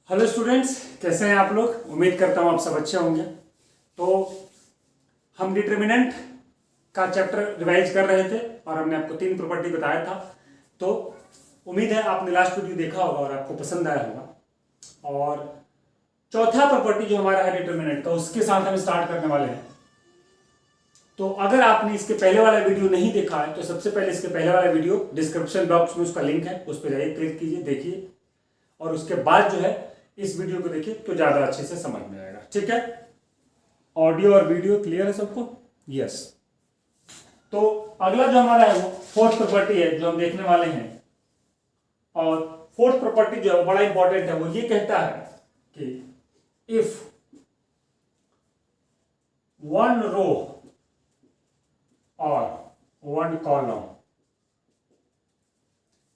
Hello students, कैसे हैं आप लोग। उम्मीद करता हूँ आप सब अच्छे होंगे। तो हम डिटर्मिनेंट का चैप्टर रिवाइज कर रहे थे और हमने आपको 3 प्रॉपर्टी बताया था। तो उम्मीद है आपने लास्ट वीडियो देखा होगा और आपको पसंद आया होगा। और चौथा प्रॉपर्टी जो हमारा है डिटर्मिनेंट का, उसके साथ हम स्टार्ट करने वाले हैं। तो अगर आपने इसके पहले वाला वीडियो नहीं देखा है तो सबसे पहले इसके पहले वाला वीडियो डिस्क्रिप्शन बॉक्स में उसका लिंक है, उस पर जाइए, क्लिक कीजिए, देखिए और उसके बाद जो है इस वीडियो को देखिए तो ज्यादा अच्छे से समझ में आएगा। ठीक है, ऑडियो और वीडियो क्लियर है सबको? यस। तो अगला जो हमारा है वो फोर्थ प्रॉपर्टी है जो हम देखने वाले हैं। और फोर्थ प्रॉपर्टी जो है वो बड़ा इंपॉर्टेंट है। वो ये कहता है कि इफ वन रो और one column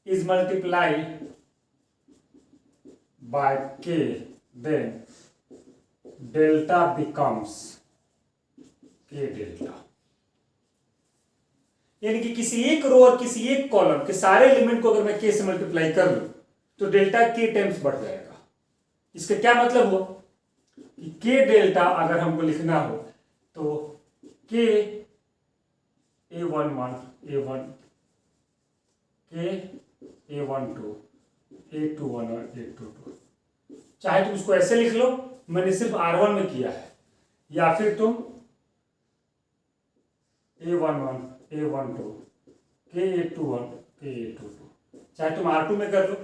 is multiplied by k, then delta becomes k delta। यानी कि किसी एक रो और किसी एक कॉलम के सारे एलिमेंट को अगर मैं k से मल्टीप्लाई कर लूं तो डेल्टा k टाइम्स बढ़ जाएगा। इसका क्या मतलब हुआ कि k डेल्टा अगर हमको लिखना हो तो k a11 a1 k a12 a21 और a22, चाहे तुम इसको ऐसे लिख लो, मैंने सिर्फ R1 में किया है, या फिर तुम a11 a12 k a21 k a22, चाहे तुम R2 में कर लो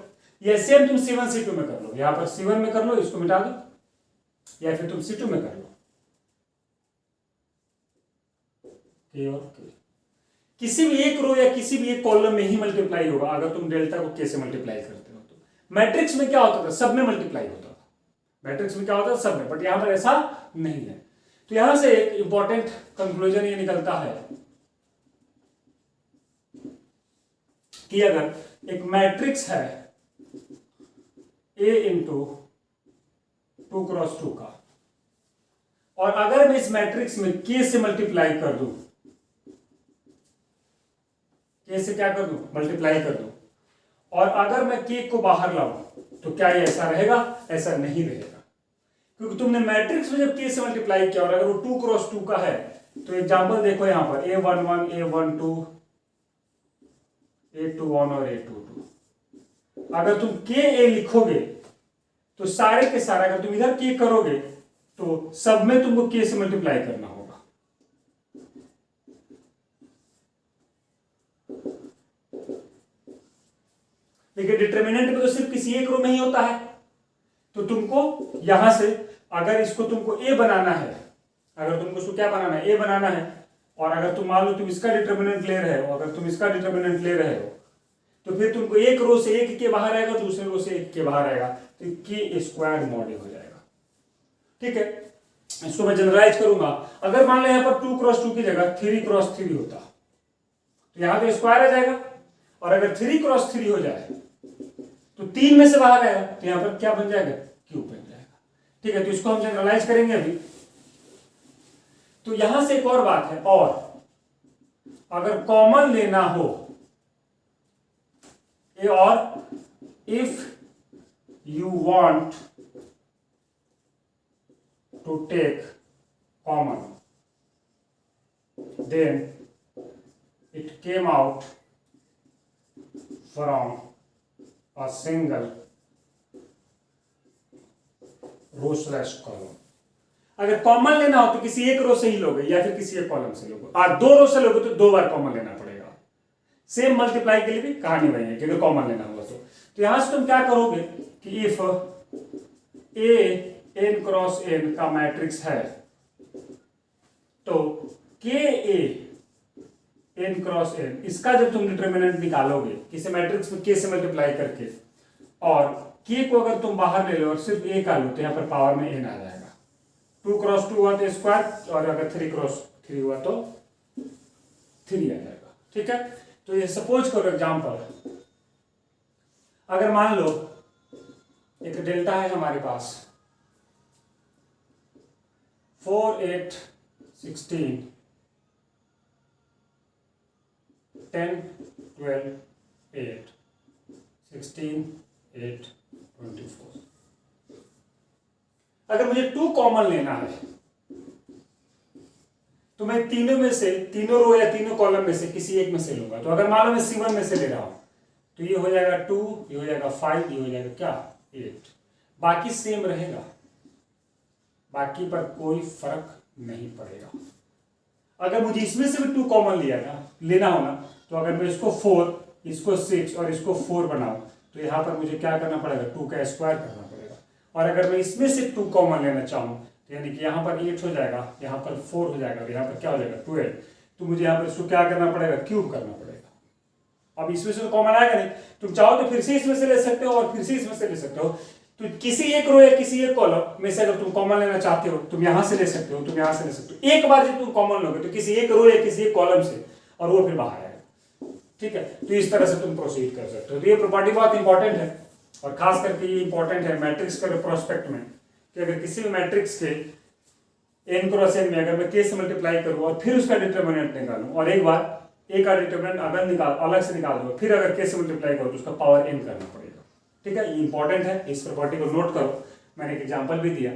या सेम तुम C1 C2 में कर लो। यहां पर C1 में कर लो, इसको मिटा दो, या फिर तुम C2 में कर लो k और k। किसी भी एक रो या किसी भी एक कॉलम में ही मल्टीप्लाई होगा अगर तुम डेल्टा को k से मल्टीप्लाई करते हो। तो मैट्रिक्स में क्या होता था, सब में मल्टीप्लाई होता था। मैट्रिक्स में क्या होता है, सब में, बट यहां पर ऐसा नहीं है। तो यहां से एक इंपॉर्टेंट कंक्लूजन ये निकलता है कि अगर एक मैट्रिक्स है A इंटू 2 क्रॉस 2 का, और अगर मैं इस मैट्रिक्स में k से मल्टीप्लाई कर दूं, k से क्या कर दूं, मल्टीप्लाई कर दूं, और अगर मैं k को बाहर लाऊं तो क्या ये ऐसा रहेगा? ऐसा नहीं रहेगा, क्योंकि तुमने मैट्रिक्स में जब k से मल्टीप्लाई किया और अगर वो 2 क्रॉस 2 का है तो एग्जांपल देखो यहां पर a11 a12 a21 और a22, अगर तुम k a लिखोगे तो सारे के सारे अगर तुम इधर k करोगे तो सब में तुमको k से मल्टीप्लाई करना होगा। देखिए डिटर्मिनेंट में तो सिर्फ किसी एक रो में ही होता है, तो तुमको यहां से अगर इसको तुमको a बनाना है, अगर तुमको इसको क्या बनाना है, a बनाना है, और अगर तुम मान लो तुम इसका डिटर्मिनेंट ले रहे हो, अगर तुम इसका डिटर्मिनेंट ले रहे हो तो फिर तुमको एक रो से एक के बाहर आएगा, दूसरे रो से एक के बाहर आएगा, तो k स्क्वायर मॉड हो जाएगा। ठीक है, इसको मैं जनरलाइज करूंगा। अगर मान लो यहां पर 2 क्रॉस 2 की जगह 3 क्रॉस 3 होता तो यहां तो स्क्वायर आ जाएगा, और अगर 3 क्रॉस 3 हो जाए तो 3 में से बाहर आएगा तो यहां पर क्या बन जाएगा, क्यूब बन जाएगा। ठीक है, तो इसको हम जनरलाइज करेंगे अभी। तो यहां से एक और बात है, और अगर कॉमन लेना हो और if you want to take common then it came out from a single row slash column. अगर कॉमन लेना हो तो किसी एक रो से ही लोगे या फिर किसी एक कॉलम से लोगे, और 2 रो से लोगे तो 2 बार कॉमन लेना पड़ेगा। सेम मल्टीप्लाई के लिए भी कहानी वही है कि अगर कॉमन लेना होगा तो यहां से तुम क्या करोगे कि if a n cross n का मैट्रिक्स है तो k a n cross n, इसका जब तुम डिटर्मिनेंट निकालोगे किसी मैट्रिक्स में k से मल्टीप्लाई करके, और k को अगर तुम बाहर ले लो और सिर्फ a का लो तो यहां पर पावर में n आ जाएगा। 2 क्रॉस 2 हुआ तो स्क्वायर, और अगर 3 क्रॉस 3 हुआ तो 3 आ जाएगा। ठीक है, तो ये सपोज करो एग्जांपल, अगर मान लो एक डेल्टा है हमारे पास 4 8 16 10 12 8 16 8 24, अगर मुझे 2 कॉमन लेना है तो मैं तीनों में से, तीनों रो या तीनों कॉलम में से किसी एक में से लूंगा। तो अगर मान लो मैं C1 में से ले रहा हूं तो ये हो जाएगा 2, ये हो जाएगा 5, ये हो जाएगा क्या 8, बाकी सेम रहेगा, बाकी पर कोई फर्क नहीं पड़ेगा। अगर मुझे इसमें से भी 2 कॉमन लेना हो ना, तो अगर मैं इसको 4, इसको 6 और इसको 4 बनाऊं तो यहां पर मुझे क्या करना पड़ेगा, 2 का स्क्वायर करना पड़ेगा। और अगर मैं इसमें से 2 कॉमन लेना चाहूं तो यानी कि यहाँ पर 8 हो जाएगा, यहाँ पर 4 हो जाएगा, यहाँ पर क्या हो जाएगा 12, तो मुझे यहाँ पर इसको क्या करना पड़ेगा, क्यूब करना पड़ेगा। अब इसमें से तो कॉमन आएगा नहीं, तुम चाहो तो फिर से इसमें से ले सकते हो और फिर से इसमें से ले सकते हो। तो किसी एक रो या किसी एक कॉलम में से अगर तुम कॉमन लेना चाहते हो तुम यहां से ले सकते हो, तुम यहां से ले सकते हो। एक बार जब तुम कॉमन लोगे तो किसी एक रो या किसी एक कॉलम से, और वो फिर बाहर आएगा। ठीक है, तो इस तरह से तुम प्रोसीड कर सकते हो। तो ये प्रॉपर्टी बहुत इंपॉर्टेंट है, और खास करके ये इंपॉर्टेंट है मैट्रिक्स के प्रोस्पेक्ट में, कि अगर किसी भी मैट्रिक्स के n क्रॉस n में अगर मैं k से मल्टीप्लाई करूं और फिर उसका डिटर्मिनेंट निकालूं, और एक बार a का डिटर्मिनेंट अलग से निकाल दूं, फिर अगर k से मल्टीप्लाई करूं तो उसका पावर n करना पड़ेगा। ठीक है, ये इंपॉर्टेंट है, इस प्रॉपर्टी को नोट करो, मैंने एक एग्जांपल भी दिया।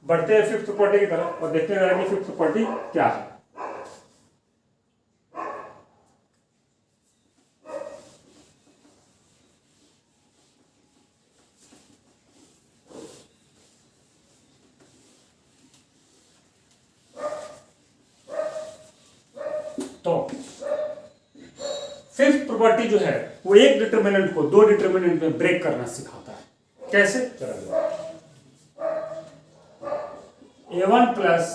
बढ़ते हैं 5th प्रॉपर्टी की तरफ और देखते हैं कि 5th प्रॉपर्टी क्या है। तो 5th प्रॉपर्टी जो है वो एक डिटर्मिनेंट को 2 डिटर्मिनेंट में ब्रेक करना सिखाता है। कैसे, चलो a1 plus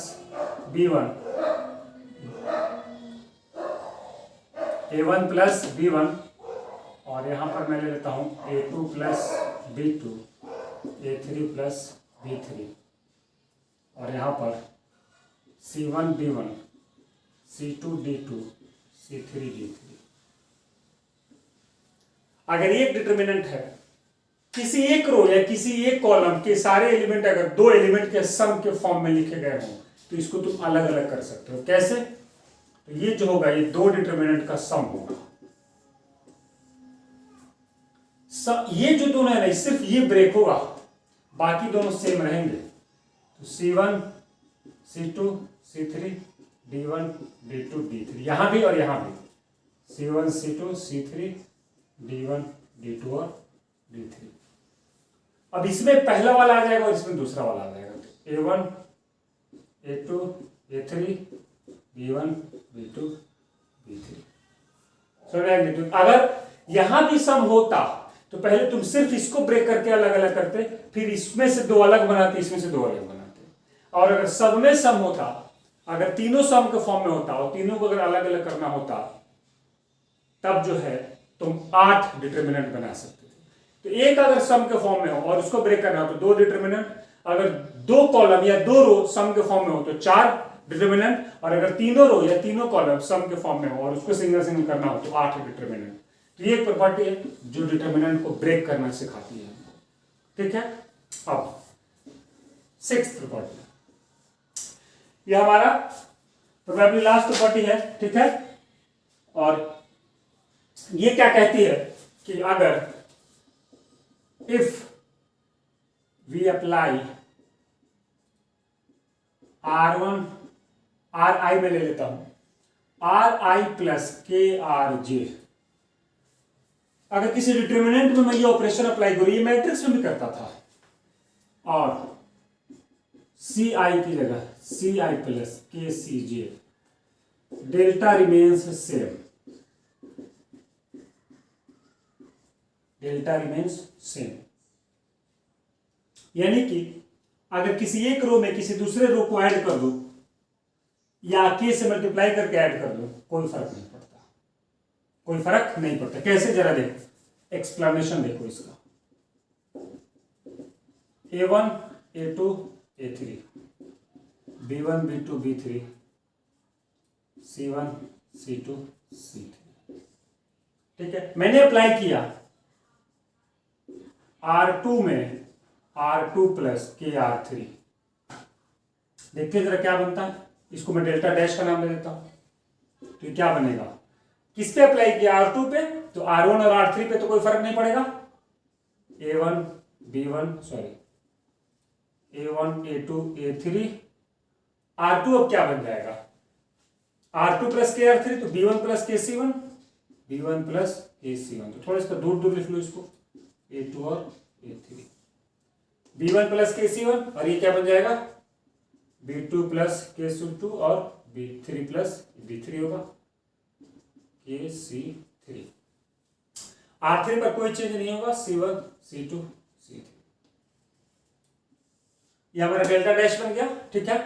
b1, a1 plus b1, और यहां पर मैं ले लेता हूं a2 plus b2, a3 plus b3, और यहां पर c1 d1, c2 d2, c3 d3। अगर एक डिटर्मिनेंट है, किसी एक रो या किसी एक कॉलम के सारे एलिमेंट अगर 2 एलिमेंट के सम के फॉर्म में लिखे गए हों तो इसको तुम अलग अलग कर सकते हो। कैसे, तो ये जो होगा ये 2 डिटर्मिनेंट का सम होगा। ये जो दोनों है ना, सिर्फ ये ब्रेक होगा, बाकी दोनों सेम रहेंगे। तो C1 C2 C3 D1 D2 D3, यहां भी और यहां भी C1 C2 C3 D1 D2 और D3। अब इसमें पहला वाला आ जाएगा और इसमें दूसरा वाला आ जाएगा। A1 A2 A3 B1 B2 B3। तो अगर यहां भी सम होता तो पहले तुम सिर्फ इसको ब्रेक करके अलग अलग करते, फिर इसमें से 2 अलग बनाते, इसमें से 2 अलग बनाते। और अगर सब में सम होता, अगर तीनों सम के फॉर्म में होता और तीनों को अगर अलग अलग करना होता, तब जो है तुम 8 डिटर्मिनेंट बना सकते थे। तो एक अगर सम के फॉर्म में हो और उसको ब्रेक करना हो तो 2 डिटर्मिनेंट, अगर 2 कॉलम या 2 रो सम के फॉर्म में हो तो 4 डिटर्मिनेंट, और अगर तीनों रो या तीनों कॉलम सम के फॉर्म में हो और उसको सिंगल सिंगल करना हो तो 8 डिटर्मिनेंट। तो ये एक प्रॉपर्टी है जो डिटर्मिनेंट को ब्रेक करना सिखाती है। ठीक है, अब 6th प्रॉपर्टी, यह हमारा प्रोबेबली लास्ट प्रॉपर्टी है। ठीक है, और ये क्या कहती है कि अगर if we apply R1 RI में ले लेता हूं RI प्लस KRJ, अगर किसी डिटर्मिनेंट में मैं ये ऑपरेशन अप्लाई करूं, ये मैट्रिक्स में भी करता था, और CI की जगह CI plus KCJ, delta remains same, delta remains same. यानी कि अगर किसी एक रो में किसी दूसरे रो को ऐड कर दो या k से मल्टीप्लाई करके ऐड कर दो, कोई फर्क नहीं पड़ता, कोई फर्क नहीं पड़ता। कैसे, जरा देखो, एक्सप्लेनेशन देखो इसका। A1 A2 A3 B1 B2 B3 C1 C2 C3। ठीक है, मैंने अप्लाई किया R2 में R2 प्लस KR3, देखते जरा क्या बनता है। इसको मैं डेल्टा डैश का नाम दे देता हूं। तो क्या बनेगा, किस पे अप्लाई किया, R2 पे, तो R1 और R3 पे तो कोई फर्क नहीं पड़ेगा। A1 B1 sorry A1 A2 A3 R2 अब क्या बन जाएगा R2 प्लस के R3 तो B1 प्लस के C1 B1 प्लस के C1 तो थोड़ा इसका दूर दूर लिख लो इसको A2 और A3 B1 प्लस के C1 और ये क्या बन जाएगा B2 प्लस के C2 और B3 प्लस B3 होगा के C3 R3 पर कोई चेंज नहीं होगा C1 C2 C3 ये हमारा डेल्टा डैश बन गया। ठीक है,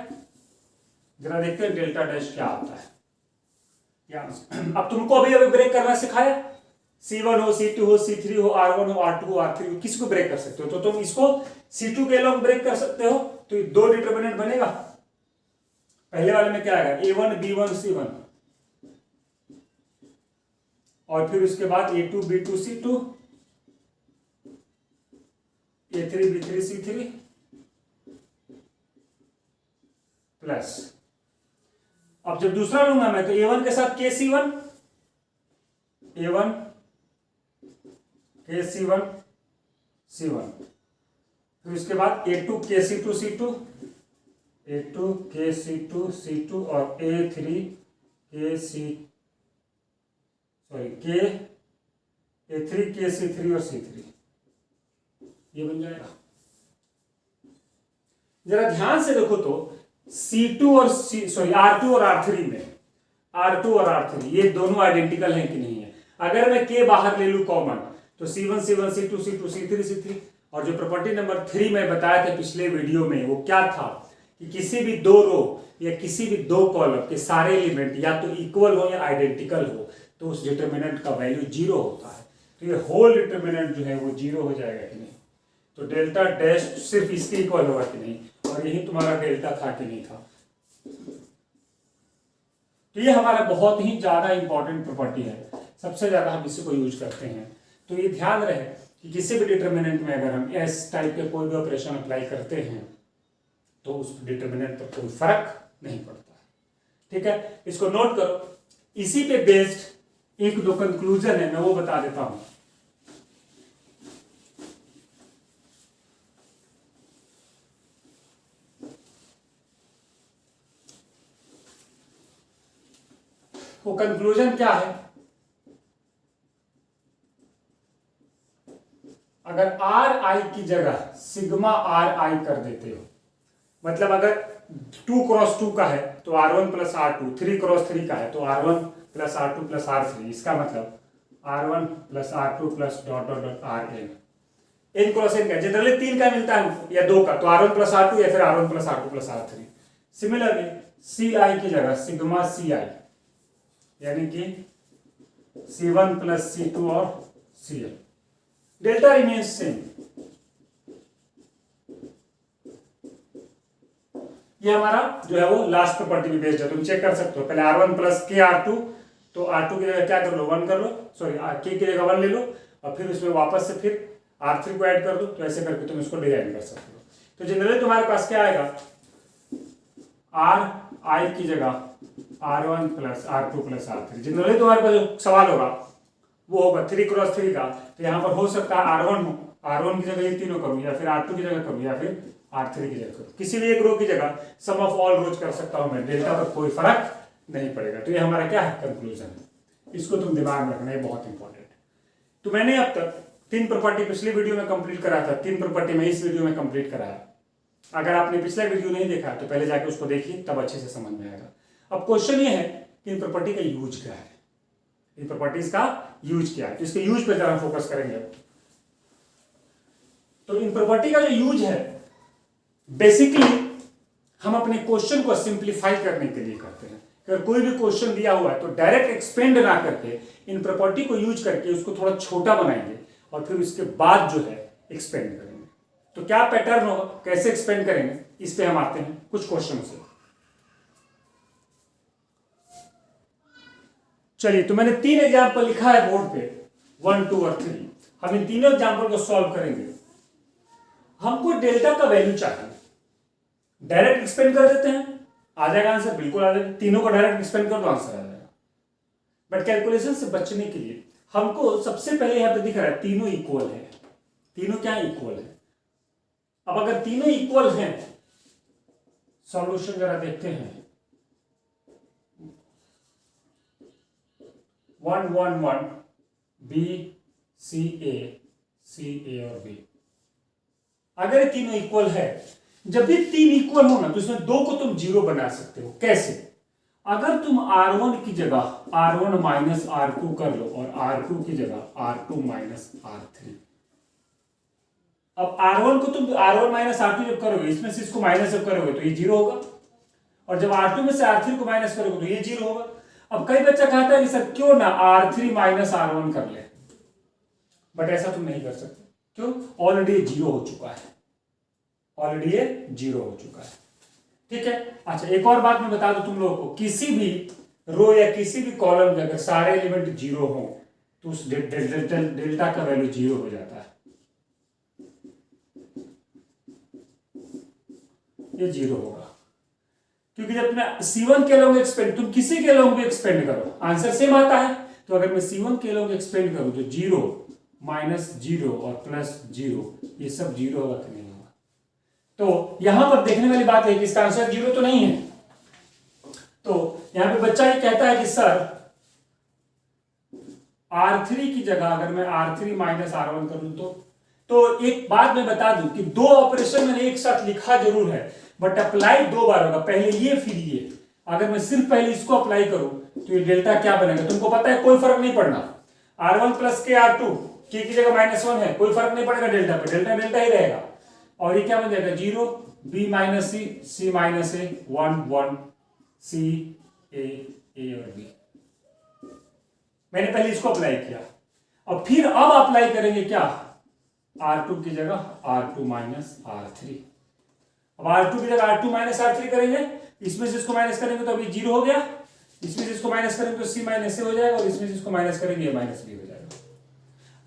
जरा देखते हैं डेल्टा डैश क्या होता है। अब तुमको अभी ब्रेक करना सिखाया, C1 हो C2 हो C3 हो R1 हो R2 हो R3 हो, किसी को ब्रेक कर सकते हो। तो तुम इसको C2 के अलॉन्ग ब्रेक कर सकते हो तो ये दो डिटरमिनेंट बनेगा। पहले वाले में क्या आएगा A1 B1 C1 और फिर उसके बाद A2 B2 C2 A3 B3 C3 plus अब जब दूसरा लूंगा मैं तो A1 के साथ के C1 A1 के C1 C1 फिर उसके बाद A2 के C2 C2 A2 के C2 C2 और A3 के के A3 के C3 और C3 ये बन जाएगा। जरा ध्यान से देखो तो C2 और R2 और R3 में R2 और R3 ये दोनों आइडेंटिकल हैं कि नहीं है। अगर मैं K बाहर ले लूं कॉमन तो C1 C1 C2 C2 C3 C3 और जो प्रॉपर्टी नंबर 3 मैं बताया था पिछले वीडियो में वो क्या था कि किसी भी दो रो या किसी भी दो कॉलम के सारे एलिमेंट या तो इक्वल हो या आइडेंटिकल हो तो उस डिटरमिनेंट का वैल्यू 0 होता है। तो ये होल डिटरमिनेंट जो है वो 0 हो जाएगा कि नहीं। तो डेल्टा डैश सिर्फ इसके इक्वल होगा कि नहीं और यही तुम्हारा डेल्टा था कि नहीं था। तो ये हमारा बहुत ही ज्यादा इंपॉर्टेंट प्रॉपर्टी है, सबसे ज्यादा हम इसी को यूज करते हैं। तो ये ध्यान रहे कि किसी भी डिटरमिनेंट में अगर हम एस टाइप के कोई भी ऑपरेशन अप्लाई करते हैं तो उस डिटरमिनेंट पर कोई फर्क नहीं पड़ता। ठीक है, इसको नोट करो। इसी पे बेस्ड एक दो कंक्लूजन है, मैं वो बता देता हूं। वो कंक्लूजन क्या है, अगर आर आई की जगह सिग्मा आर आई कर देते हो, मतलब अगर 2 क्रॉस 2 का है तो R1 प्लस R2, 3 क्रॉस 3 का है तो R1 plus R2 plus R3, इसका मतलब R1 plus R2 plus dot dot dot RN। n cross n का जनरली 3 का मिलता है या 2 का तो R1 प्लस R2 या फिर R1 plus R2 plus R3। Similarly CI की जगह सिग्मा CI यानी कि C1 प्लस C2 और CL, डेल्टा रिमेन्स सेम। ये हमारा जो है वो लास्ट प्रॉपर्टी पे बेस्ड है, तुम चेक कर सकते हो। पहले R1 प्लस के R2 तो R2 की जगह क्या कर लो 1 कर लो, सॉरी K की जगह 1 ले लो और फिर उसमें वापस से फिर R3 को ऐड कर दो। तो ऐसे करके तुम इसको डिजाइन कर सकते हो। तो जनरली तुम्हारे पास क्या आएगा RI की जगह R1 plus R2 plus R3। Generally तुम्हारे पास जो सवाल होगा वो होगा 3 क्रॉस 3 का, तो यहाँ पर हो सकता है R1 हो, R1 की जगह ये तीनों करूँ या फिर R2 की जगह करूँ या फिर R3 की जगह करूँ, किसी भी एक रो की जगह सम ऑफ ऑल रोज कर सकता हूँ मैं, डेल्टा पर कोई फर्क नहीं पड़ेगा। तो ये हमारा क्या है कंक्लूजन है, इसको तुम दिमाग में रखना, ये बहुत इंपॉर्टेंट है। तो मैंने अब तक 3 प्रॉपर्टी पिछली वीडियो में कंप्लीट करा था, 3 प्रॉपर्टी में इस वीडियो में कंप्लीट कराया। अगर आपने पिछला वीडियो नहीं देखा तो पहले जाके उसको देखिए, तब अच्छे से समझ में आएगा। अब क्वेश्चन ये है कि इन प्रॉपर्टी का यूज क्या है, इन प्रॉपर्टीज का यूज क्या है, तो इसके यूज पे जरा फोकस करेंगे। तो इन प्रॉपर्टी का जो यूज है बेसिकली हम अपने क्वेश्चन को सिंप्लीफाई करने के लिए करते हैं। अगर कोई भी क्वेश्चन दिया हुआ है तो डायरेक्ट एक्सपेंड ना करके इन प्रॉपर्टी को यूज करके उसको थोड़ा छोटा बनाएंगे और फिर उसके बाद जो है एक्सपेंड करेंगे। तो क्या पैटर्न होगा, कैसे एक्सपेंड करेंगे, इस पे हम आते हैं कुछ क्वेश्चन से। चलिए, तो मैंने 3 एग्जाम्पल लिखा है बोर्ड पे 1, 2 और 3। हम इन तीनों एग्जाम्पल को सॉल्व करेंगे। हमको डेल्टा का वैल्यू चाहिए, डायरेक्ट एक्सपेंड कर देते हैं, आ जाएगा आंसर, बिल्कुल आ जाएगा। तीनों को डायरेक्ट एक्सपेंड कर दो, आंसर आ जाएगा। बट कैलकुलेशन से बचने के लिए हमको सबसे पहले यहां पे दिख रहा है तीनों इक्वल है। तीनों क्या इक्वल है, अब अगर तीनों इक्वल हैं, सॉल्यूशन जरा देखते हैं। 1 1 1 B C A और B। अगर तीनों इक्वल है, जब भी तीन इक्वल हो ना तो इसमें दो को तुम जीरो बना सकते हो। कैसे? अगर तुम R1 की जगह R1 माइनस R2 कर लो और R2 की जगह R2 माइनस R3। अब R1 को तुम R1 माइनस R2 जब करोगे, इसमें से इसको माइनस जब करोगे तो ये जीरो होगा, और जब R2 में से R3 को माइनस करोगे तो ये जीरो होगा। अब कई बच्चा कहता है कि सर क्यों ना R3 माइनस R1 कर ले, बट ऐसा तुम नहीं कर सकते। क्यों? ऑलरेडी ये जीरो हो चुका है, ऑलरेडी ये जीरो हो चुका है। ठीक है। अच्छा, एक और बात मैं बता दूं तुम लोगों को, किसी भी रो या किसी भी कॉलम के अगर सारे एलिमेंट जीरो हो तो उस डेल्टा का वैल्यू जीरो हो जाता है, ये जीरो होगा। क्योंकि जब तुम C1 के लॉन्ग एक्सपेंड, तुम किसी के लॉन्ग भी एक्सपेंड करो आंसर सेम आता है। तो अगर मैं C1 के लॉन्ग एक्सपेंड करूं तो जीरो माइनस जीरो और प्लस जीरो, ये सब जीरो होगा कि नहीं होगा? तो यहां पर देखने वाली बात है कि इसका आंसर जीरो तो नहीं है। तो यहां पे बच्चा ये कहता है कि सर R3 की जगह अगर मैं R3 माइनस R1 करूं तो एक बात मैं बता दूं कि दो ऑपरेशन मैंने एक साथ लिखा जरूर है, बट अप्लाई दो बार होगा, पहले ये फिर ये। अगर मैं सिर्फ पहले इसको अप्लाई करूं तो ये डेल्टा क्या बनेगा तुमको पता है, कोई फर्क नहीं पड़ना। R1 प्लस के R2 के की जगह -1 है, कोई फर्क नहीं पड़ेगा डेल्टा पे, डेल्टा डेल्टा ही रहेगा। और ये क्या बन जाएगा? Zero, B minus C minus A, 1 1 C A और B। मैंने पहले इसको अप्लाई किया, और फिर अब अप्लाई करेंगे क्या? R2 की जगह R2 माइनस R3। अब R2 की जगह R2 माइनस R3 करेंगे, इसमें से इसको माइनस करेंगे तो अभी जीरो हो गया, इसमें से इसको माइनस करेंगे तो C माइनस A हो जाएगा, और इसमें से इसको माइनस करेंगे ये माइनस B हो जाएगा।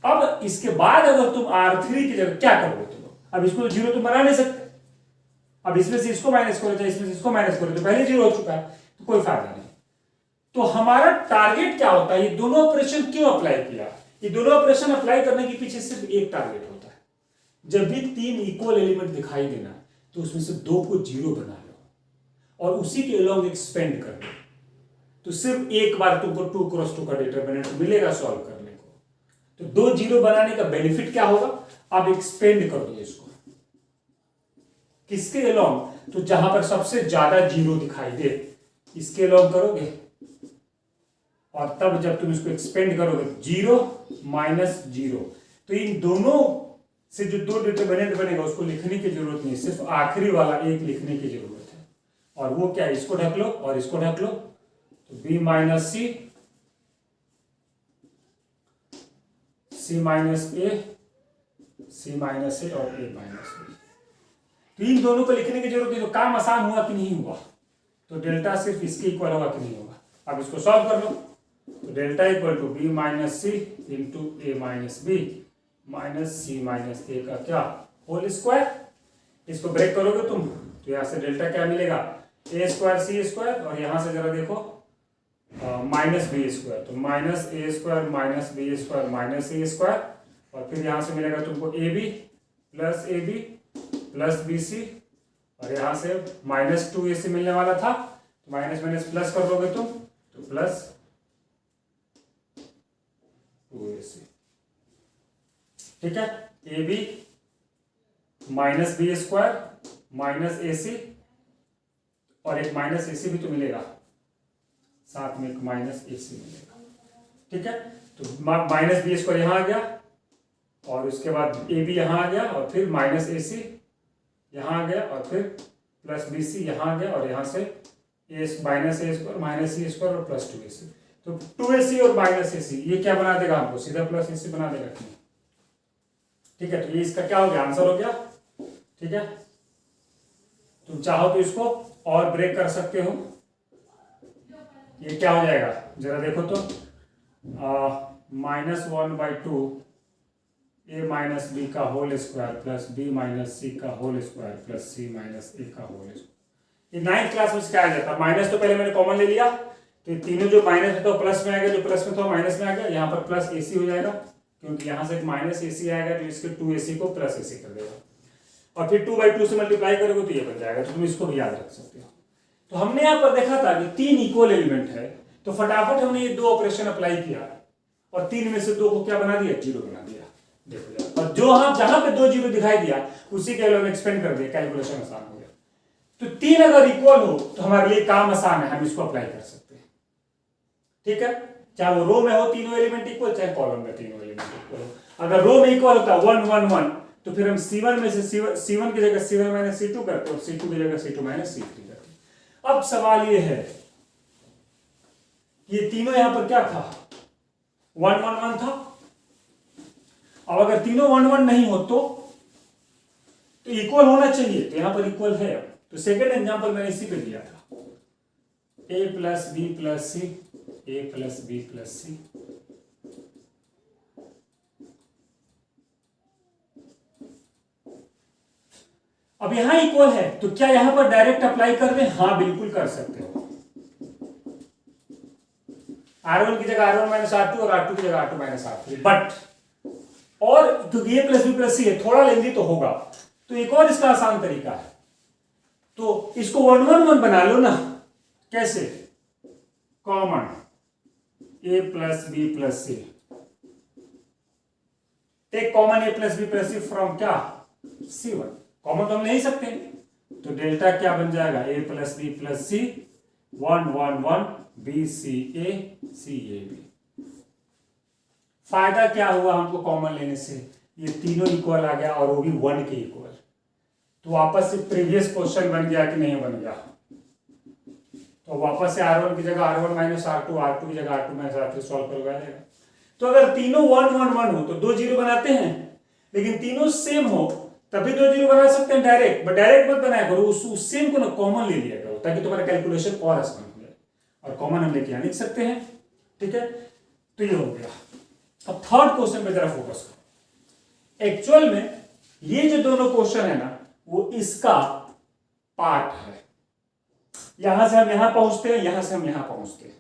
अब इसके बाद अगर तुम R3 की जगह क्या करोगे? तुम अब इसको जीरो तुम बना नहीं सकते। अब इसमें से इसको माइनस करो चाहे इसमें से इसको माइनस करो, तो पहले जीरो हो चुका है, तो कोई फायदा नहीं। तो हमारा टारगेट क्या होता है? ये दोनों ऑपरेशन क्यों अप्लाई किया? ये दोनों ऑपरेशन अप्लाई करने के पीछे सिर्फ एक टारगेट होता है, जब भी तीन इक्वल एलिमेंट दिखाई देना तो उसमें से दो को जीरो बना लो और उसी के अलोंग एक्सपेंड कर लो, तो सिर्फ एक बार तुमको 2 क्रॉस 2 का डिटरमिनेंट मिलेगा सॉल्व करने को। तो दो जीरो बनाने का बेनिफिट क्या होगा? आप एक्सपेंड कर दो इसको किसके अलोंग? तो जहां पर सबसे ज्यादा जीरो दिखाई दे इसके अलोंग करोगे, और तब जब तुम इसको एक्सपेंड करोगे जीरो माइनस जीरो, तो इन दोनों से जो दो डिटरमिनेंट बनेगा उसको लिखने की जरूरत नहीं, सिर्फ आखिरी वाला एक लिखने की जरूरत है। और वो क्या? इसको ढक लो और इसको ढक लो, तो B minus C minus A, C minus A और A माइनस B। तो इन दोनों को लिखने की जरूरत नहीं। तो काम आसान हुआ कि नहीं हुआ? तो डेल्टा सिर्फ इसके इक्वल होगा कि नहीं होगा? अब इसको सॉल्व कर लो, तो delta equal to B minus C into A minus B minus C minus A का क्या? Whole square. इसको ब्रेक करोगे तुम तो यहां से डेल्टा क्या मिलेगा? A स्क्वायर C स्क्वायर, और यहां से जरा देखो माइनस B स्क्वायर, तो minus A square minus B square minus A square, और फिर यहां से मिलेगा तुमको AB plus AB plus BC, और यहां से माइनस 2AC मिलने वाला था, तो माइनस माइनस प्लस कर दोगे तुम तो प्लस 2AC। ठीक है, AB minus B square minus AC, और एक माइनस AC भी तो मिलेगा, साथ में एक माइनस AC मिलेगा। ठीक है, तो माइनस B स्क्वायर यहां आ गया, और उसके बाद AB यहां आ गया, और फिर माइनस AC यहां आ गया, और फिर प्लस BC यहां आ गया, और यहां से minus A square minus C square और प्लस 2AC। तो 2AC और माइनस AC ये क्या बना देगा हमको? सीधा प्लस AC बना देगा कि नहीं? ठीक है, तो ये इसका क्या हो गया? आंसर हो गया। ठीक है, तुम चाहो तो इसको और ब्रेक कर सकते हो। ये क्या हो जाएगा जरा देखो तो, -1/2 A माइनस B का whole square plus B minus C का whole square plus C minus A का होल स्क्वायर। ये 9th क्लास में सिखाया जाता है। माइनस तो पहले मैंने कॉमन ले लिया, तो ये तीनों जो माइनस है तो प्लस में आ गया, जो प्लस में था माइनस में आ गया। यहाँ पर प्लस AC हो जाएगा क्योंकि यहाँ से एक माइनस AC आएगा जो इसके 2AC को प्लस AC कर देगा। और फिर 2/2 से मल्टीप्लाई करोगे तो ये बन जाएगा, तो तुम इसको भी याद रख सकते हो। तो हमने यहाँ पर देखा था कि 3 इक्वल एलिमेंट है, तो फटाफट हमने ये 2 ऑपरेशन अप्लाई किया और 3 में से 2 को क्या बना दिया, 0 बना दिया। देखो यार, और जो हम जहां पे 2 0 दिखाई दिया उसी के हम एक्सपेंड कर दिया, कैलकुलेशन आसान हो गया। तो 3 अगर इक्वल हो तो हमारे लिए काम आसान है, हम इसको अप्लाई कर सकते हैं। ठीक है, चाहे वो रो में हो तीनों एलिमेंट इक्वल, चाहे कॉलम में तीनों एलिमेंट इक्वल हो। अगर रो में इक्वल होता 1 1 1 तो फिर हम C1 में से C1 की जगह C1 माइनस C2 करते और C2 की जगह C2 माइनस C3 करते। अब सवाल ये है, ये तीनों यहां पर क्या था, 1 1 1 था। अब अगर तीनों 1 1 नहीं हो तो इक्वल होना चाहिए, तो यहां पर इक्वल है। तो सेकेंड एग्जांपल मैंने इसी पे दिया था, a plus B plus C, a plus B plus C. अब यहां इक्वल है तो क्या यहां पर डायरेक्ट अप्लाई कर दें? हाँ बिल्कुल कर सकते हो। R1 की जगह R1 माइनस R2 और R2 की जगह R2 माइनस R3, बट और क्योंकि a प्लस बी प्लस सी है थोड़ा लेंदी तो होगा, तो एक और इसका आसान तरीका है, तो इसको 1 1 1 बना लो ना। कैसे? Common a plus B plus C, take common a plus B plus C from क्या, C1। कॉमन तो हम ले ही सकते हैं, तो डेल्टा क्या बन जाएगा, a plus B plus C 1 1 1 B C A C A B. फायदा क्या हुआ हमको कॉमन लेने से, ये तीनों इक्वल आ गया और वो भी 1 के इक्वल। तो वापस से प्रीवियस क्वेश्चन बन गया कि नहीं बन गया, तो वापस से R1 की जगह R1 माइनस R2, R2 की जगह R2 माइनस R3 सॉल्व कर जाएगा। तो अगर तीनों 1 1 1 हो तो 2 0 बनाते हैं, लेकिन तीनों सेम हो तभी 2 0 बना सकते हैं डायरेक्ट, बट डायरेक्ट मत बनाया करो, उस सेम को ना कॉमन ले लिया करो ताकि तुम्हारा कैलकुलेशन और आसान हो जाए। और कॉमन हम लेके लिख सकते हैं। ठीक है, तो ये हो गया। अब थर्ड क्वेश्चन पे जरा फोकस करो। एक्चुअल में ये जो दोनों क्वेश्चन है ना वो इसका पार्ट है। यहां से हम यहां पहुंचते हैं, यहां से हम यहां पहुंचते हैं,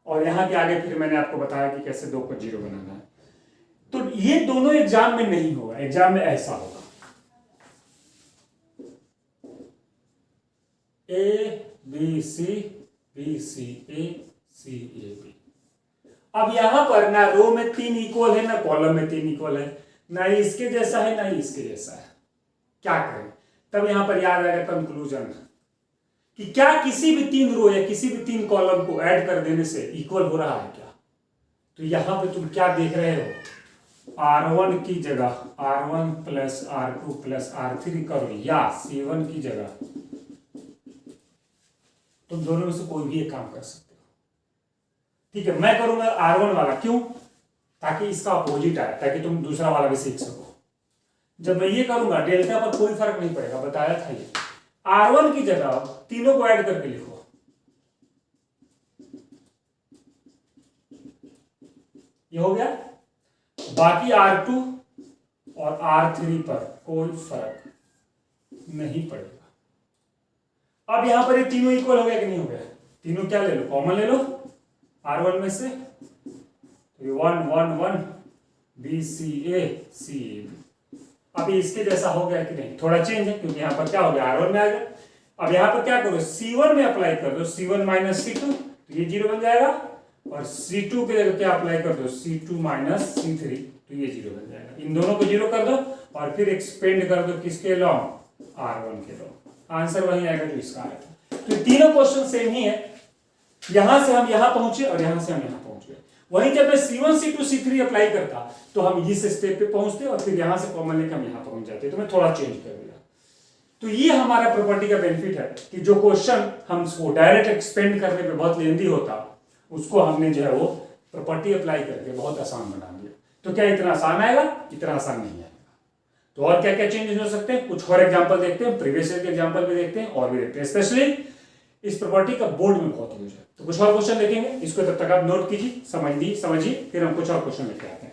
और यहां के आगे फिर मैंने आपको बताया कि कैसे 2 को 0 बनाना है। तो ये दोनों एग्जाम में नहीं होगा, एग्जाम में ऐसा होगा, A B C B C A C A B. अब यहां पर ना रो में 3 इक्वल है ना कॉलम में 3 इक्वल है, ना इसके जैसा है ना इसके जैसा है। क्या करें? तब यहां पर याद आएगा कंक्लूजन कि क्या किसी भी 3 रो या किसी भी 3 कॉलम को ऐड कर देने से इक्वल हो रहा है क्या? तो यहां पे तुम क्या देख रहे हो, R1 की जगह R1 plus R2 plus R3 करो, या C1 की जगह तुम दोनों में से कोई भी एक काम कर सकते हो। ठीक है, मैं करूंगा R1 वाला, क्यों? ताकि इसका अपोजिट आए, ताकि तुम दूसरा वाला भी सीख सको। जब मैं ये करूंगा डेल्टा पर कोई फर्क नहीं पड़ेगा, बताया था ये। R1 की जगह तीनों को ऐड करके लिखो, ये हो गया। बाकी R2 और R3 पर कोई फर्क नहीं पड़ेगा। अब यहां पर ये तीनों इक्वल हो गया कि नहीं हो गया? तीनों क्या ले लो, कॉमन ले लो R1 में से, तो 1 1 1 B C A C A B. अब इसके जैसा हो गया कि नहीं? थोड़ा चेंज है क्योंकि यहां पर क्या हो गया, R1 में आ गया। अब यहां पर क्या करो, C1 में अप्लाई कर दो, C1 माइनस C2, तो ये 0 बन जाएगा। और C2 के जगह क्या अप्लाई कर दो, C2 माइनस C3, तो ये 0 बन जाएगा। इन दोनों को 0 कर दो और फिर एक्सपेंड कर दो किसके लॉन्ग, R1 के लॉन्ग। आंसर वही आएगा जो इसका आएगा। तो तीनों क्वेश्चन सेम ही है, यहां से हम यहां पहुंचे और यहां से हम यहां पहुंच गए। वहीं जब मैं C1 C2 C3 अप्लाई करता तो हम इस स्टेप पे पहुंचते और फिर यहां से कॉमन लेकर हम यहां पहुंच जाते, तो मैं थोड़ा चेंज कर दिया। तो ये हमारा प्रॉपर्टी का बेनिफिट है कि जो क्वेश्चन हम उसको डायरेक्ट एक्सपेंड करने पे बहुत लेंदी होता, उसको हमने जो है वो प्रॉपर्टी अप्लाई करके बहुत आसान बना दिया। तो क्या इतना आसान आएगा? इतना आसान नहीं आएगा। तो और क्या क्या चेंजेस हो सकते हैं, कुछ और एग्जांपल देखते हैं, प्रीवियस ईयर के एग्जांपल भी देखते हैं और भी देखते हैं। स्पेशली इस प्रॉपर्टी का बोर्ड में बहुत यूज है। तो कुछ और क्वेश्चन देखेंगे, इसको तब तक आप नोट कीजिए, समझिए, फिर हम कुछ और क्वेश्चन लेके आते हैं।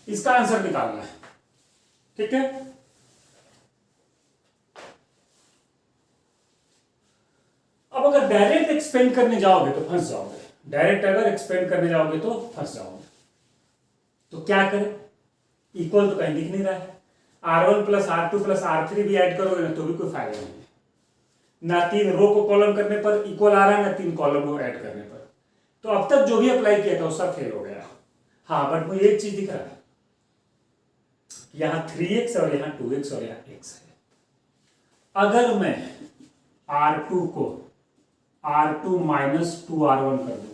इसका आंसर निकालना है। ठीक है, अब अगर डायरेक्ट एक्सपेंड करने जाओगे तो फंस जाओगे, डायरेक्ट अगर एक्सपेंड करने जाओगे तो फंस जाओगे। तो क्या करें, इक्वल तो कहीं दिख नहीं रहा है, R1 plus R2 plus R3 भी ऐड करोगे ना तो भी कोई फायदा नहीं है, ना 3 रो को कॉलम करने पर इक्वल आ रहा है, ना 3 कॉलम को ऐड करने पर। तो अब तक जो भी अप्लाई किया था वो सब फेल हो गया। हाँ, बट मुझे एक चीज दिख रहा है, यहां 3x और यहां 2x और यहां x है। अगर मैं R2 को R2 माइनस 2R1 कर दूं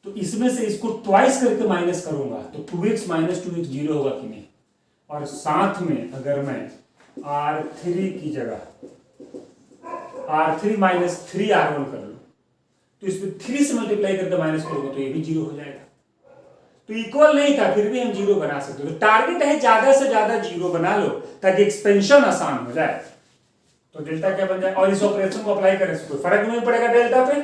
तो इसमें से इसको ट्वाइस करके माइनस करूंगा तो 2x माइनस 2x 0 होगा कि नहीं। और साथ में अगर मैं R3 की जगह R3 माइनस 3R1 कर लूं तो इसमें 3 से मल्टीप्लाई करके माइनस करूंगा तो ये भी 0 हो जाएगा। तो इक्वल नहीं था फिर भी हम 0 बना सकते। तो टारगेट है ज्यादा से ज्यादा 0 बना लो ताकि एक्सपेंशन आसान हो जाए। तो डेल्टा क्या बन जाए, और इस ऑपरेशन को अप्लाई करने से कोई फर्क नहीं पड़ेगा डेल्टा पे।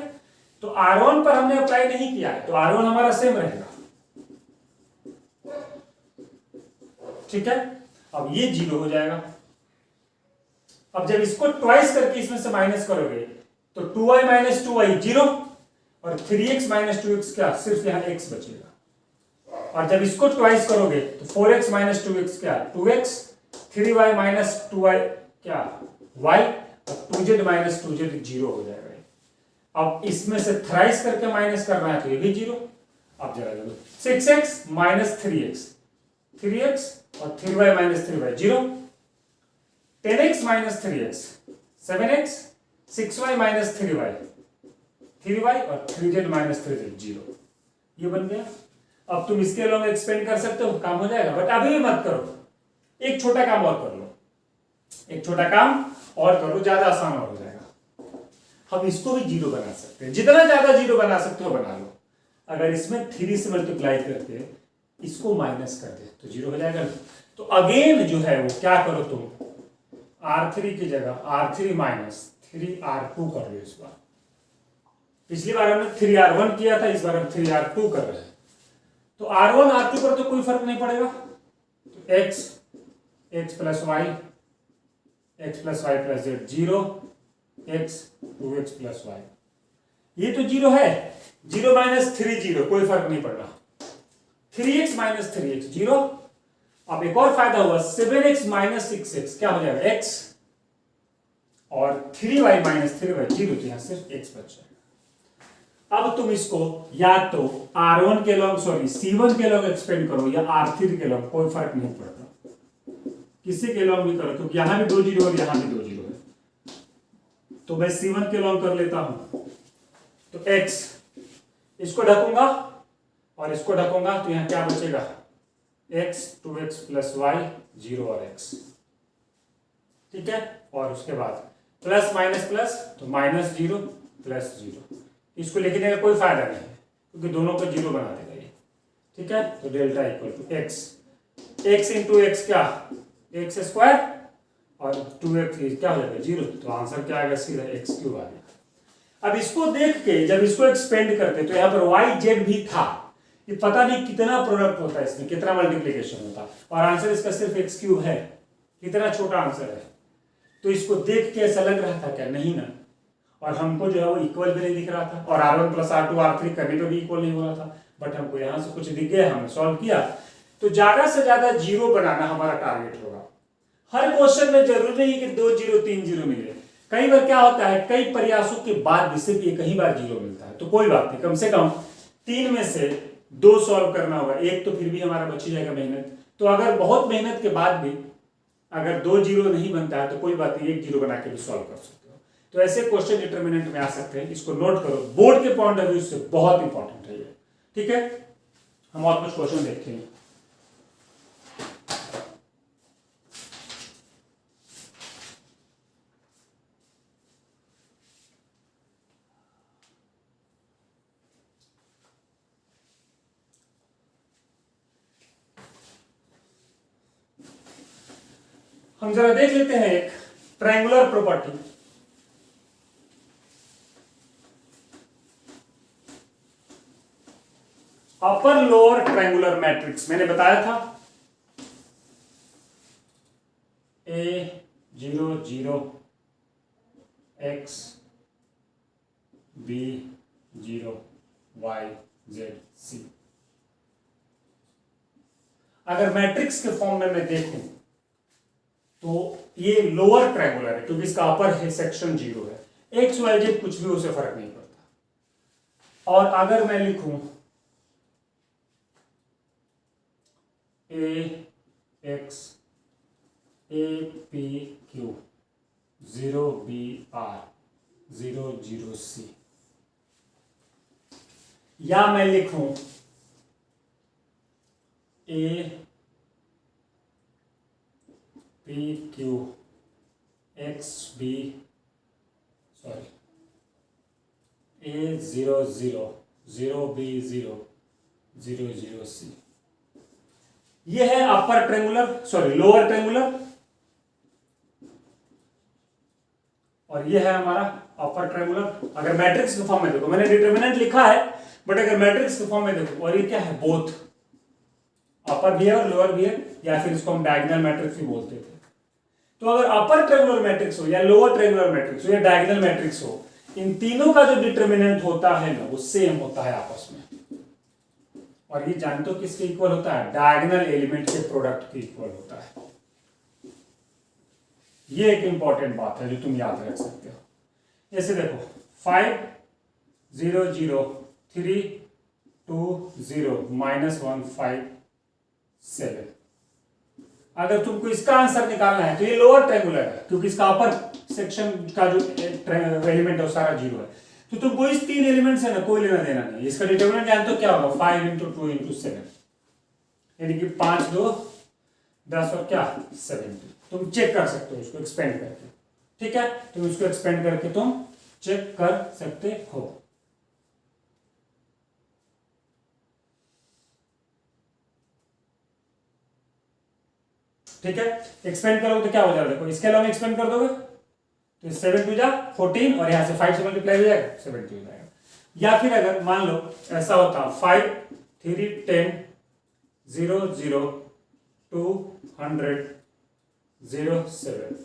तो R1 पर हमने अप्लाई नहीं किया है तो R1 हमारा सेम रहेगा। ठीक है, अब ये 0 हो जाएगा। अब जब इसको ट्वाइस करके इसमें से माइनस करोगे तो 2y माइनस 2y 0 और 3x माइनस 2x क्या, सिर्फ यहां x बचेगा। और जब इसको ट्वाइस करोगे तो 4x माइनस 2x क्या, 2x, 3y माइनस 2y क्या, y, और 2z माइनस 2z 0 हो जाएगा। अब इसमें से थ्राइस करके माइनस करना है तो ये भी 0। अब जरा देखो 6x माइनस 3x, 3x और 3y minus 3y 0, 10x minus 3x 7x, 6y minus 3y 3y और 3z माइनस 3z 0। ये बन गया। अब तुम इसके अलॉन्ग एक्सपेंड कर सकते हो, काम हो जाएगा। बट अभी भी मत करो, एक छोटा काम और कर लो, एक छोटा काम और करो, ज्यादा आसान और हो जाएगा। हम इसको भी 0 बना सकते हैं, जितना ज्यादा 0 बना सकते हो बना लो। अगर इसमें 3 से मल्टीप्लाई करके इसको माइनस कर दे तो 0 हो जाएगा। तो अगेन जो है वो क्या करो तुम, R3 की जगह R3 माइनस 3R2 कर लो इस बार। पिछली बार हमने 3R1 किया था, इस बार हम 3R2 कर रहे हैं। तो R1 R2 पर तो कोई फर्क नहीं पड़ेगा। तो x plus Y, x plus Y plus Z 0, x 2x plus Y, ये तो 0 है। 0 माइनस 3 0, कोई फर्क नहीं पड़ रहा। 3x minus 3x 0। अब एक और फायदा हुआ, 7x माइनस 6x क्या हो जाएगा, x, और 3y माइनस 3y 0, तो यहां सिर्फ x बच जाएगा। अब तुम इसको या तो R1 के लॉन्ग, सॉरी C1 के लॉन्ग एक्सपेंड करो या R3 के लॉन्ग, कोई फर्क नहीं पड़ता, किसी के लॉन्ग भी करो, क्योंकि यहां भी 2 0 और यहां भी 2 0 है। तो मैं C1 के लॉन्ग कर लेता हूं। तो x, इसको ढकूंगा और इसको ढकूंगा तो यहां क्या बचेगा, x 2x प्लस वाई 0 और x। ठीक है, और उसके बाद प्लस माइनस प्लस तो माइनस 0 प्लस 0। इसको लिखने का कोई फायदा नहीं है क्योंकि दोनों को 0 बना देगा ये। ठीक है, तो delta equal to x into X क्या, एक्स स्क्वायर, और 2x क्या हो जाएगा 0। तो आंसर क्या आएगा, सीधा x क्यूब आ गया। अब इसको देख के जब इसको एक्सपेंड करते तो यहाँ पर y z भी था, ये पता नहीं कितना प्रोडक्ट होता है इसमें, कितना मल्टीप्लीकेशन होता, और आंसर इसका सिर्फ x क्यूब है। कितना छोटा आंसर है। तो इसको देख के ऐसा लग रहा था क्या, नहीं ना, और हमको जो है वो इक्वल भी नहीं दिख रहा था, और R1 प्लस R2 R3 करने पे भी इक्वल नहीं हो रहा था। बट हमको यहाँ से कुछ दिख गया, हमने सॉल्व किया। तो ज्यादा से ज्यादा 0 बनाना हमारा टारगेट होगा। हर क्वेश्चन में जरूरी नहीं कि 2 0 3 0 मिले। कई बार क्या होता है, कई प्रयासों के बाद भी सिर्फ एक ही बार 0 मिलता है। तो कोई बात नहीं, कम से कम 3 में से 2 सॉल्व करना होगा, एक तो फिर भी हमारा बच ही जाएगा मेहनत। तो अगर बहुत मेहनत के बाद भी अगर 2 0 नहीं बनता है तो कोई बात नहीं, 1 0 बना के भी सॉल्व कर सकते हो। तो ऐसे क्वेश्चन डिटरमिनेंट में आ सकते हैं, इसको नोट करो, बोर्ड के पॉइंट ऑफ व्यू से बहुत इंपॉर्टेंट है ये। ठीक है, हम और कुछ क्वेश्चन देखते हैं। हम जरा देख लेते हैं एक triangular property. Upper lower triangular matrix मैंने बताया था A00 X B0 Y Z C। अगर मैट्रिक्स के फॉर्म में मैं देखूं तो ये लोअर ट्रायंगुलर है क्योंकि इसका अपर है सेक्शन 0 है। एक्स वाई जेड कुछ भी उसे फर्क नहीं पड़ता। और अगर मैं लिखूं A X A P Q 0 B R 0 0 C, या मैं लिखूं A P Q X B A00 0 B0 0 0 C। ये है अपर ट्रायंगुलर लोअर ट्रायंगुलर, और ये है हमारा अपर ट्रायंगुलर। अगर मैट्रिक्स के फॉर्म में देखो, मैंने डिटरमिनेंट लिखा है बट अगर मैट्रिक्स के फॉर्म में देखो, और ये क्या है, बोथ अपर भी है और लोअर भी है, या फिर इसको हम डायगोनल मैट्रिक्स भी बोलते थे। तो अगर अपर ट्रायंगुलर मैट्रिक्स हो या लोअर ट्रायंगुलर मैट्रिक्स हो या डायगोनल मैट्रिक्स हो, इन तीनों का जो डिटरमिनेंट होता है ना वो सेम होता है आपस में। और ये जानते हो किसके इक्वल होता है? डायगोनल एलिमेंट के प्रोडक्ट के इक्वल होता है। ये एक इंपॉर्टेंट बात है जो तुम याद रख सकते हो। जैसे देखो 5 0 0 3 2 0 -1 5 7। अगर तुमको इसका आंसर निकालना है तो ये लोअर ट्रायंगुलर है क्योंकि इसका अपर सेक्शन का जो एलिमेंट है वो सारा 0 है। तो तुमको इस तीन एलिमेंट से ना कोई लेना देना नहीं। इसका डिटरमिनेंट जानते हो क्या होगा? 5 × 2 × 7, यानी कि 5 2 10 और क्या 70। तुम चेक कर सकते हो इसको एक्सपेंड करके, ठीक है? तुम इसको एक्सपेंड करके तुम चेक कर सकते हो। ठीक है, एक्सपेंड करोगे तो क्या हो जाएगा? देखो इसके अलावा एक्सपेंड कर दोगे तो 7 2 जा 14 और यहां से 5 से मल्टीप्लाई हो जाएगा 70 हो जाएगा। या फिर अगर मान लो ऐसा होता 5 3 10 0 0 200 0 7।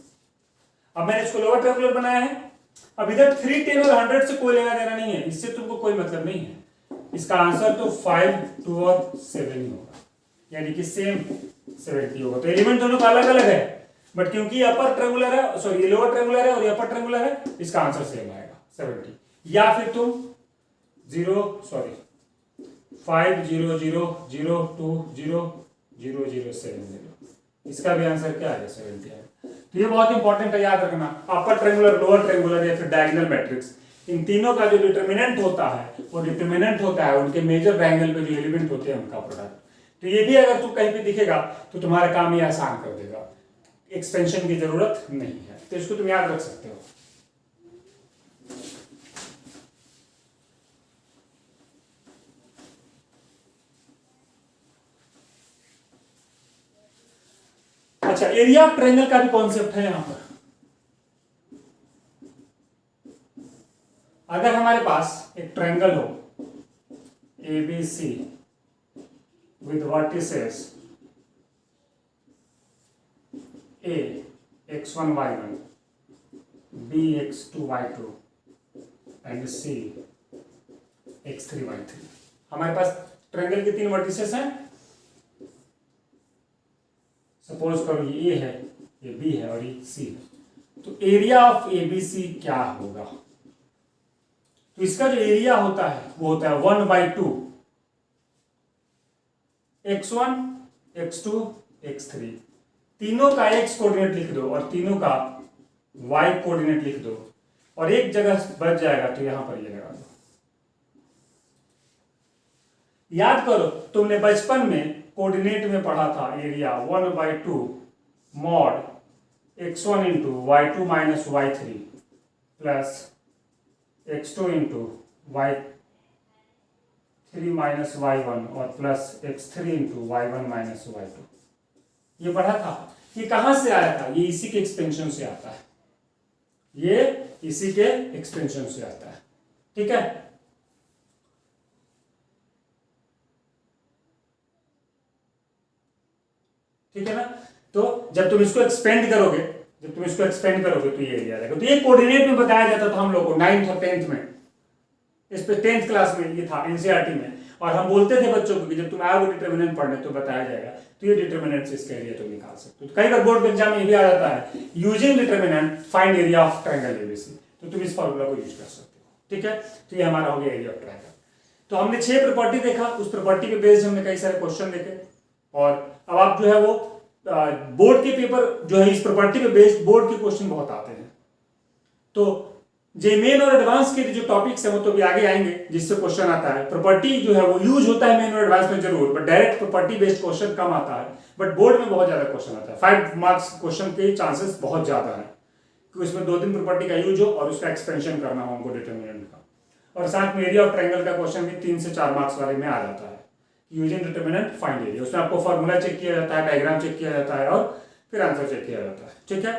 अब मैंने इसको लोअर ट्रायंगुलर बनाया है। अब इधर 3 10 और 100 से कोई लेना देना नहीं है, इससे तुमको कोई मतलब नहीं है। इसका आंसर तो 5 2 और 7 ही होगा, यानी कि सेम 70 होगा। तो एलिमेंट दोनों का अलग अलग है बट क्योंकि अपर ट्रायंगुलर है, सॉरी ये लोअर ट्रायंगुलर है और ये अपर ट्रायंगुलर है, इसका आंसर सेम आएगा 70। या फिर तुम 5 0 0 0 2 0 0 0 7 0, इसका भी आंसर क्या आएगा? 70 आएगा। तो ये बहुत इंपॉर्टेंट है, याद रखना। अपर ट्रायंगुलर, लोअर ट्रायंगुलर या फिर डायगोनल मैट्रिक्स, इन तीनों का जो डिटरमिनेंट होता है वो डिटरमिनेंट होता है उनके मेजर ट्रायंगल पे जो एलिमेंट होते हैं उनका प्रोडक्ट। तो ये भी अगर तुम कहीं पे दिखेगा तो तुम्हारा काम ये आसान कर देगा, एक्सपेंशन की जरूरत नहीं है। तो इसको तुम याद रख सकते हो। अच्छा, एरिया ऑफ ट्रायंगल का भी कॉन्सेप्ट है यहां पर। अगर हमारे पास एक ट्रायंगल हो ABC with vertices A x1 y1 B x2 y2 and C x3 y3। हमारे पास ट्रायंगल के 3 वर्टिसेस हैं। सपोज करो ये A है, ये B है और ये C है। तो एरिया ऑफ ABC क्या होगा? तो इसका जो एरिया होता है वो होता है 1/2 x1 x2 x3। तीनों का x कोऑर्डिनेट लिख दो और तीनों का y कोऑर्डिनेट लिख दो और एक जगह बच जाएगा तो यहां पर ये लगा दो। याद करो तुमने बचपन में कोऑर्डिनेट में पढ़ा था area 1/2 mod x1 × y2 - y3 plus x2 × y3 - y1 और प्लस x3 × y1 - y2। ये पढ़ा था। ये कहां से आया था? ये इसी के एक्सपेंशन से आता है, ये इसी के एक्सपेंशन से आता है। ठीक है, ठीक है ना। तो जब तुम इसको एक्सपेंड करोगे तो ये एरिया रहेगा। तो ये कोऑर्डिनेट में बताया जाता था हम लोग को 9th और 10th में, इस पे 10th क्लास में ये था एनसीईआरटी में। और हम बोलते थे बच्चों को कि जब तुम आओगे डिटर्मिनेंट पढ़ने तो बताया जाएगा, तो ये डिटर्मिनेंट से इसका एरिया तुम निकाल सकते हो। तो कई बार बोर्ड के एग्जाम में ये भी आ जाता है, using determinant find area of triangle ABC, तो तुम इस फॉर्मूला को यूज कर सकते हो। ठीक है, तो ये हमारा हो गया एरिया ऑफ ट्रायंगल। तो हमने 6 प्रॉपर्टी देखा, उस प्रॉपर्टी पे बेस्ड हमने कई सारे क्वेश्चन देखे। और अब आप जो है वो बोर्ड के पेपर जो है इस प्रॉपर्टी पे बेस्ड बोर्ड के क्वेश्चन बहुत आते हैं। तो जे मेन और एडवांस के जो टॉपिक्स है वो तो भी आगे आएंगे जिससे क्वेश्चन आता है। प्रॉपर्टी जो है वो यूज होता है मेन और एडवांस में जरूर, but direct property based question कम आता है, बट बोर्ड में बहुत ज्यादा क्वेश्चन आता है। 5 मार्क्स क्वेश्चन के चांसेस बहुत ज्यादा है कि उसमें 2-3 प्रॉपर्टी का यूज हो और उसका एक्सपेंशन करना हो हमको डिटर्मिनेंट का। और साथ में एरिया ऑफ ट्रायंगल का क्वेश्चन भी 3 से 4 मार्क्स वाले में आ जाता है, यूजिंग डिटर्मिनेंट फाइंड एरिया। उसमें आपको फॉर्मूला चेक किया जाता है, डायग्राम चेक किया जाता है और फिर आंसर चेक किया जाता है। ठीक है,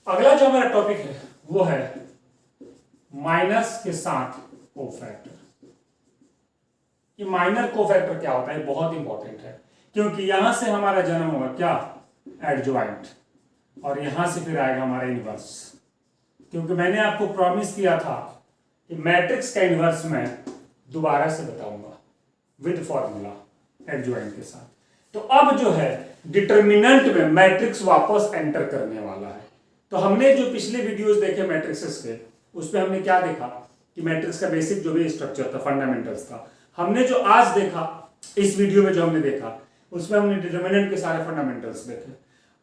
अगला जो हमारा टॉपिक है वो है माइनस के साथ कोफैक्टर। ये माइनर कोफैक्टर क्या होता है, बहुत इंपॉर्टेंट है, क्योंकि यहां से हमारा जन्म होगा क्या, एडजॉइंट, और यहां से फिर आएगा हमारा इनवर्स। क्योंकि मैंने आपको प्रॉमिस किया था कि मैट्रिक्स का इनवर्स मैं दोबारा से बताऊंगा विद फॉर्मूला एडजॉइंट के साथ। तो अब जो है डिटर्मिनेंट में मैट्रिक्स वापस एंटर करने वाला है। तो हमने जो पिछले वीडियोस देखे मैट्रिक्सेस के, उसमें हमने क्या देखा कि मैट्रिक्स का बेसिक जो भी स्ट्रक्चर था, फंडामेंटल्स था। हमने जो आज देखा इस वीडियो में, जो हमने देखा उसमें हमने डिटर्मिनेंट के सारे फंडामेंटल्स देखे।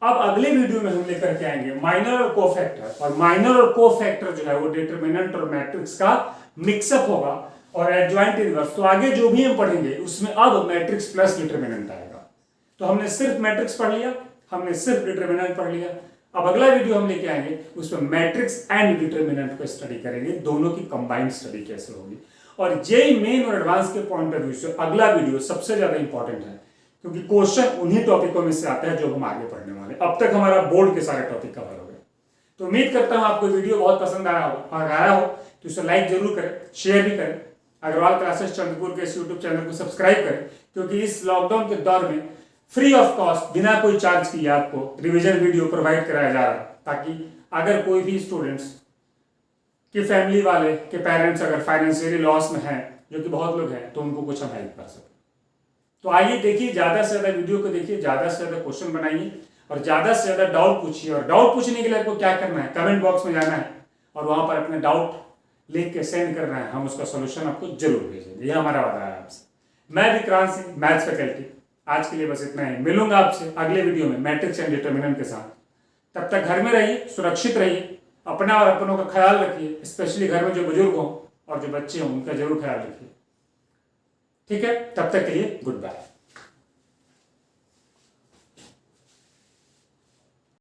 अब अगले वीडियो में हम लेकर के आएंगे माइनर और कोफैक्टर, और माइनर और कोफैक्टर जो है वो डिटर्मिनेंट और मैट्रिक्स का मिक्सअप होगा और एडजॉइंट इनवर्स। तो आगे जो भी हम पढ़ेंगे उसमें अब मैट्रिक्स प्लस डिटर्मिनेंट आएगा। तो हमने सिर्फ मैट्रिक्स पढ़ लिया, हमने सिर्फ डिटर्मिनेंट पढ़ लिया। अब अगला वीडियो हम लेके आएंगे उसमें मैट्रिक्स एंड डिटर्मिनेंट को स्टडी करेंगे, दोनों की कंबाइंड स्टडी कैसे होगी। और जेईई मेन और एडवांस के पॉइंट ऑफ व्यू से अगला वीडियो सबसे ज्यादा इंपॉर्टेंट है, क्योंकि क्वेश्चन उन्हीं टॉपिकों में से आता है जो हम आगे पढ़ने वाले। अब तक हमारा बोर्ड के सारे टॉपिक कवर हो गए। तो उम्मीद करता हूं आपको वीडियो बहुत पसंद आया हो, अगर आया हो तो इसे लाइक जरूर करें, शेयर भी करें। अग्रवाल क्लासेस चंद्रपुर के इस यूट्यूब चैनल को सब्सक्राइब करें, क्योंकि इस लॉकडाउन के दौर में फ्री ऑफ कॉस्ट बिना कोई चार्ज किए आपको रिवीजन वीडियो प्रोवाइड कराया जा रहा है, ताकि अगर कोई भी स्टूडेंट्स के फैमिली वाले के पेरेंट्स अगर फाइनेंशियली लॉस में हैं, जो कि बहुत लोग हैं, तो उनको कुछ हम हेल्प कर सकें। तो आइए देखिए, ज्यादा से ज्यादा वीडियो को देखिए, ज्यादा से ज्यादा क्वेश्चन बनाइए और ज्यादा से ज्यादा डाउट पूछिए। और डाउट पूछने के लिए आपको क्या करना है, कमेंट बॉक्स में जाना है और वहां पर अपने डाउट लिख के सेंड करना है, हम उसका सोल्यूशन आपको जरूर भेजेंगे। यह हमारा वादा है आपसे। मैं विक्रांत सिंह, मैथ्स फैकल्टी। आज के लिए बस इतना ही, मिलूंगा आपसे अगले वीडियो में मैट्रिक्स एंड डिटर्मिनेंट के साथ। तब तक घर में रहिए, सुरक्षित रहिए, अपना और अपनों का ख्याल रखिए, स्पेशली घर में जो बुजुर्ग हों और जो बच्चे हों उनका जरूर ख्याल रखिए। ठीक है, तब तक के लिए गुड बाय।